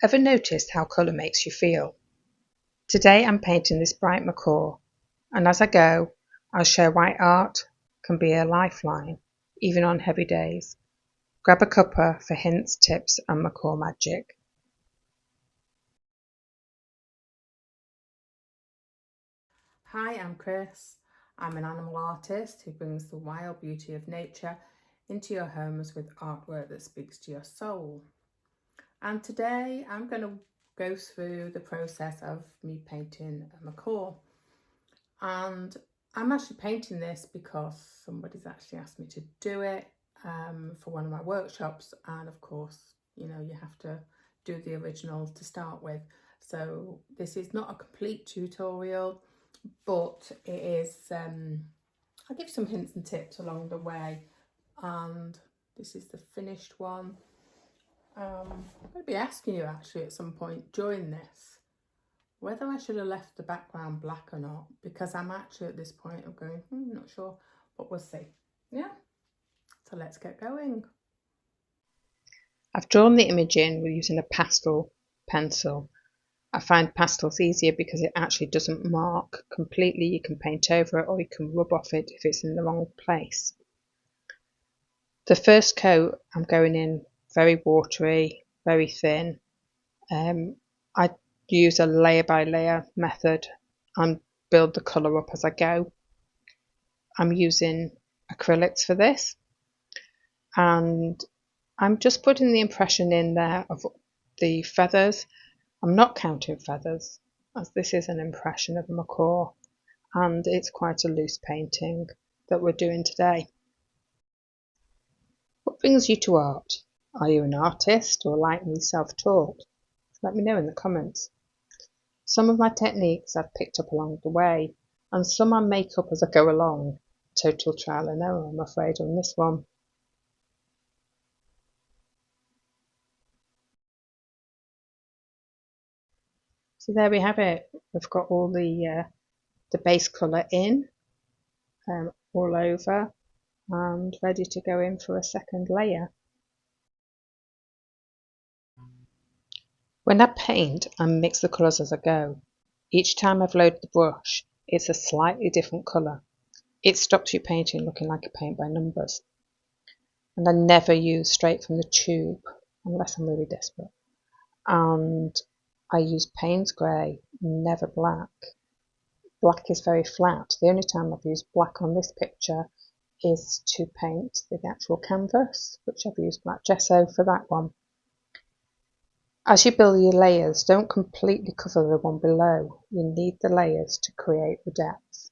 Ever noticed how colour makes you feel? Today I'm painting this bright macaw, and as I go, I'll share why art can be a lifeline, even on heavy days. Grab a cuppa for hints, tips and macaw magic. Hi, I'm Chris. I'm an animal artist who brings the wild beauty of nature into your homes with artwork that speaks to your soul. And today I'm going to go through the process of me painting a macaw. And I'm actually painting this because somebody's actually asked me to do it for one of my workshops. And of course, you have to do the original to start with. So this is not a complete tutorial, but it is, I'll give some hints and tips along the way. And this is the finished one. I'm going to be asking you actually at some point during this whether I should have left the background black or not, because I'm actually at this point of going, not sure, but we'll see. Yeah, so let's get going. I've drawn the image in using a pastel pencil. I find pastels easier because it actually doesn't mark completely. You can paint over it or you can rub off it if it's in the wrong place. The first coat I'm going in very watery, very thin. I use a layer by layer method and build the colour up as I go. I'm using acrylics for this, and I'm just putting the impression in there of the feathers. I'm not counting feathers, as this is an impression of a macaw and it's quite a loose painting that we're doing today. What brings you to art? Are you an artist or like me self-taught? Let me know in the comments. Some of my techniques I've picked up along the way, and some I make up as I go along. Total trial and error, I'm afraid, on this one. So there we have it. We've got all the base colour in, all over, and ready to go in for a second layer. When I paint, I mix the colours as I go. Each time I've loaded the brush, it's a slightly different colour. It stops you painting looking like a paint by numbers. And I never use straight from the tube, unless I'm really desperate. And I use Payne's grey, never black. Black is very flat. The only time I've used black on this picture is to paint the actual canvas, which I've used black gesso for that one. As you build your layers, don't completely cover the one below. You need the layers to create the depth.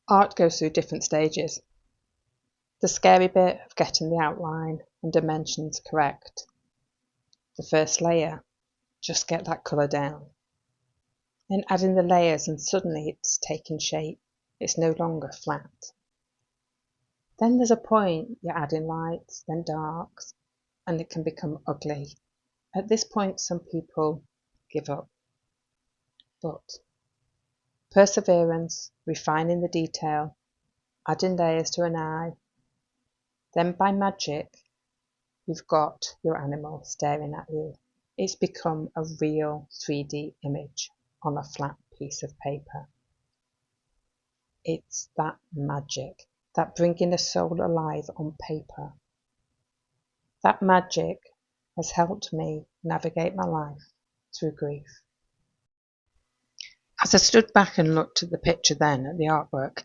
Art goes through different stages. The scary bit of getting the outline and dimensions correct. The first layer, just get that colour down. Then add in the layers and suddenly it's taking shape. It's no longer flat. Then there's a point you're adding lights, then darks, and it can become ugly. At this point, some people give up. But perseverance, refining the detail, adding layers to an eye, then by magic, you've got your animal staring at you. It's become a real 3D image on a flat piece of paper. It's that magic, that bringing a soul alive on paper. That magic has helped me navigate my life through grief. As I stood back and looked at the picture then, at the artwork,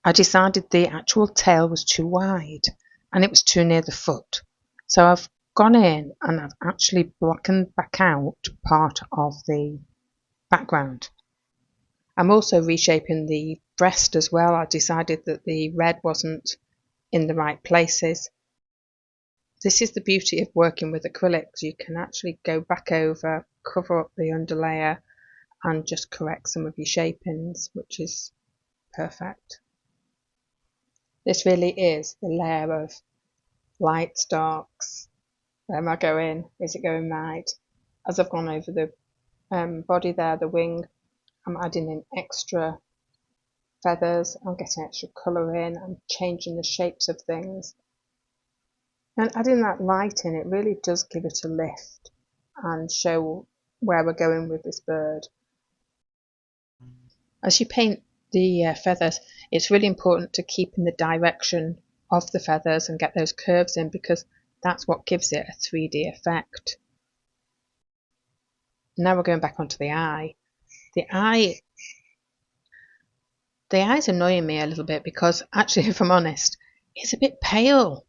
I decided the actual tail was too wide and it was too near the foot. So I've gone in and I've actually blackened back out part of the background. I'm also reshaping the breast as well. I decided that the red wasn't in the right places. This is the beauty of working with acrylics. You can actually go back over, cover up the underlayer and just correct some of your shapings, which is perfect. This really is the layer of lights, darks. Where am I going? Is it going right? As I've gone over the body there, the wing, I'm adding in extra feathers, I'm getting extra colour in, I'm changing the shapes of things. And adding that light in, it really does give it a lift and show where we're going with this bird. As you paint the feathers, it's really important to keep in the direction of the feathers and get those curves in, because that's what gives it a 3D effect. Now we're going back onto the eye. The eye's annoying me a little bit because actually, if I'm honest, it's a bit pale.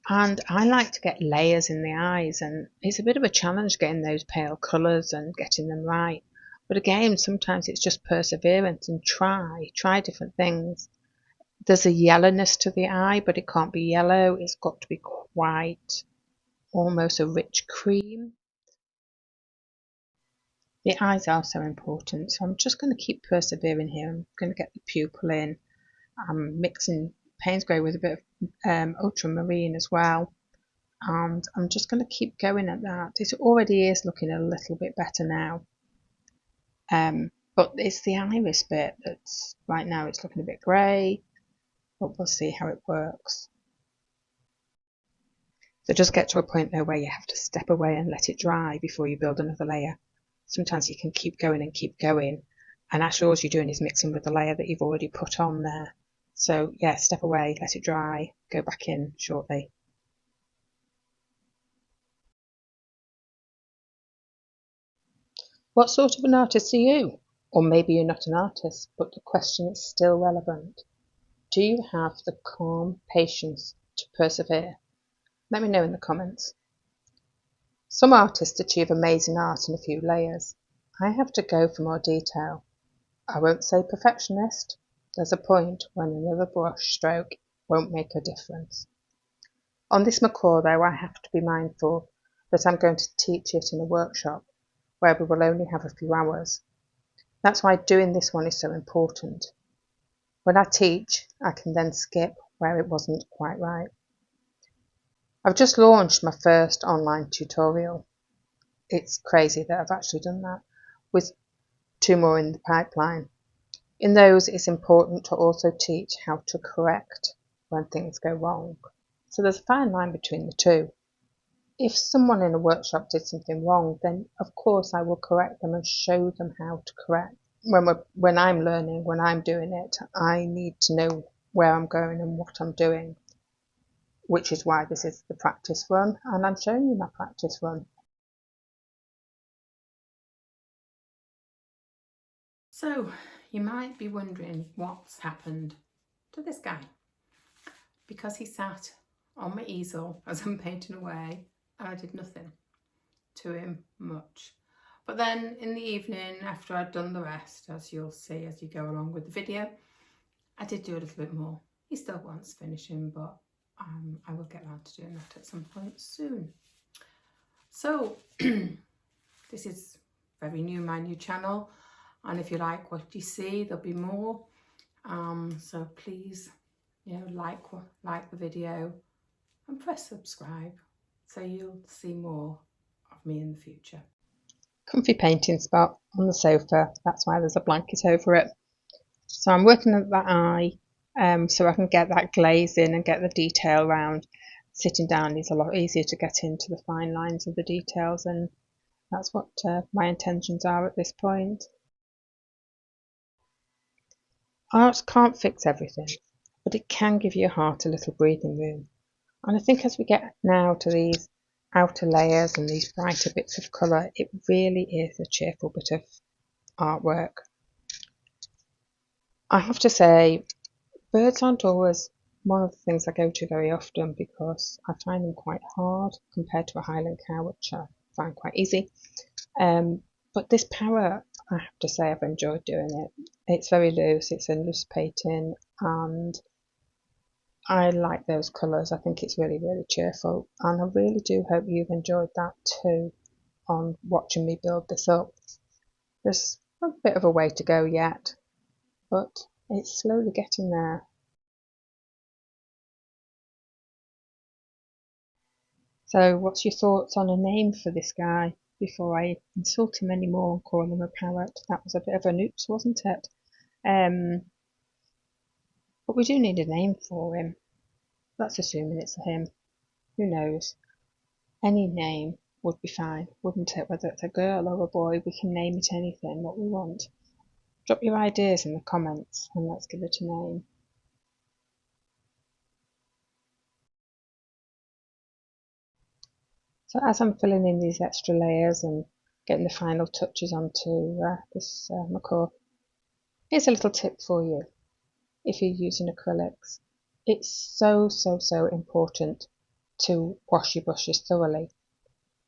And I like to get layers in the eyes, and it's a bit of a challenge getting those pale colours and getting them right. But again, sometimes it's just perseverance and try different things. There's a yellowness to the eye, but it can't be yellow. It's got to be quite almost a rich cream. The eyes are so important, so I'm just going to keep persevering here. I'm going to get the pupil in. I'm mixing Payne's Grey with a bit of ultramarine as well. And I'm just going to keep going at that. It already is looking a little bit better now, but it's the iris bit that's right now it's looking a bit grey, but we'll see how it works. So just get to a point though where you have to step away and let it dry before you build another layer. Sometimes you can keep going, and actually all you're doing is mixing with the layer that you've already put on there. So yeah, step away, let it dry, go back in shortly. What sort of an artist are you? Or maybe you're not an artist, but the question is still relevant. Do you have the calm patience to persevere? Let me know in the comments. Some artists achieve amazing art in a few layers. I have to go for more detail. I won't say perfectionist. There's a point when another brush stroke won't make a difference. On this macaw though, I have to be mindful that I'm going to teach it in a workshop where we will only have a few hours. That's why doing this one is so important. When I teach, I can then skip where it wasn't quite right. I've just launched my first online tutorial. It's crazy that I've actually done that, with 2 more in the pipeline. In those, it's important to also teach how to correct when things go wrong. So there's a fine line between the two. If someone in a workshop did something wrong, then of course I will correct them and show them how to correct. When I'm learning, when I'm doing it, I need to know where I'm going and what I'm doing, which is why this is the practice run, and I'm showing you my practice run. So you might be wondering what's happened to this guy, because he sat on my easel as I'm painting away and I did nothing to him much. But then in the evening, after I'd done the rest, as you'll see as you go along with the video, I did do a little bit more. He still wants finishing, but I will get around to doing that at some point soon. So this is very new, my new channel, and if you like what you see, there'll be more. So please, like the video and press subscribe so you'll see more of me in the future. Comfy painting spot on the sofa, that's why there's a blanket over it. So I'm working at that eye so I can get that glaze in and get the detail round. Sitting down is a lot easier to get into the fine lines of the details, and that's what my intentions are at this point. Art can't fix everything, but it can give your heart a little breathing room. And I think as we get now to these outer layers and these brighter bits of colour, it really is a cheerful bit of artwork. I have to say, birds aren't always one of the things I go to very often because I find them quite hard compared to a Highland cow, which I find quite easy. But this parrot, I have to say, I've enjoyed doing it. It's very loose, it's a loose painting, and I like those colours. I think it's really, really cheerful, and I really do hope you've enjoyed that too on watching me build this up. There's a bit of a way to go yet, but it's slowly getting there. So what's your thoughts on a name for this guy before I insult him anymore and call him a parrot? That was a bit of an oops, wasn't it? But we do need a name for him. That's assuming it's a him. Who knows? Any name would be fine, wouldn't it? Whether it's a girl or a boy, we can name it anything, what we want. Drop your ideas in the comments and let's give it a name. So as I'm filling in these extra layers and getting the final touches onto this macaw, here's a little tip for you if you're using acrylics. It's so important to wash your brushes thoroughly.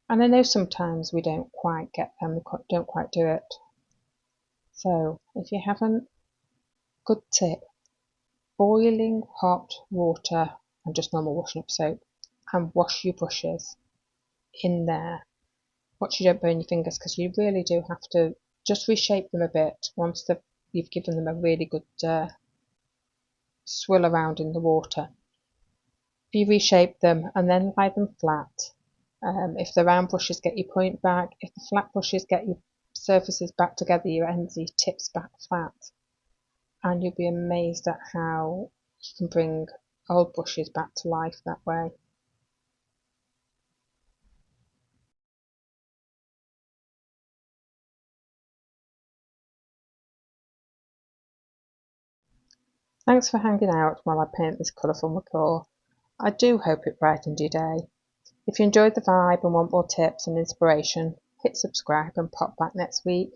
And I know sometimes we don't quite get them, we don't quite do it. So if you haven't, good tip, boiling hot water and just normal washing up soap and wash your brushes in there. Watch you don't burn your fingers because you really do have to just reshape them a bit once you've given them a really good swill around in the water. If you reshape them and then lie them flat, if the round brushes get your point back, if the flat brushes get your surfaces back together, your ends, your tips back flat, and you'll be amazed at how you can bring old brushes back to life that way. Thanks for hanging out while I paint this colourful macaw. I do hope it brightened your day. If you enjoyed the vibe and want more tips and inspiration, hit subscribe and pop back next week.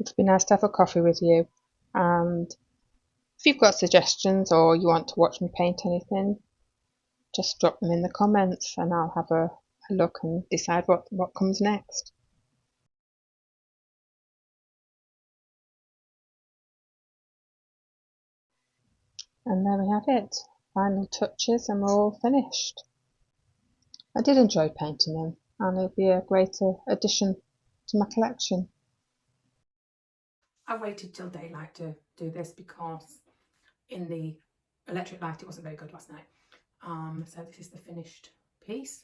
It'd be nice to have a coffee with you, and if you've got suggestions or you want to watch me paint anything, just drop them in the comments and I'll have a look and decide what comes next. And there we have it, final touches and we're all finished. I did enjoy painting them and it'll be a great addition to my collection. I waited till daylight to do this because in the electric light it wasn't very good last night. So this is the finished piece,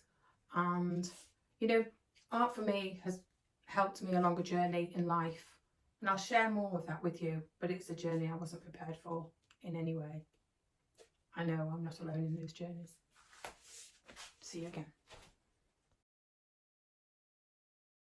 and you know, art for me has helped me along a journey in life, and I'll share more of that with you, but it's a journey I wasn't prepared for in any way. I know I'm not alone in those journeys. See you again.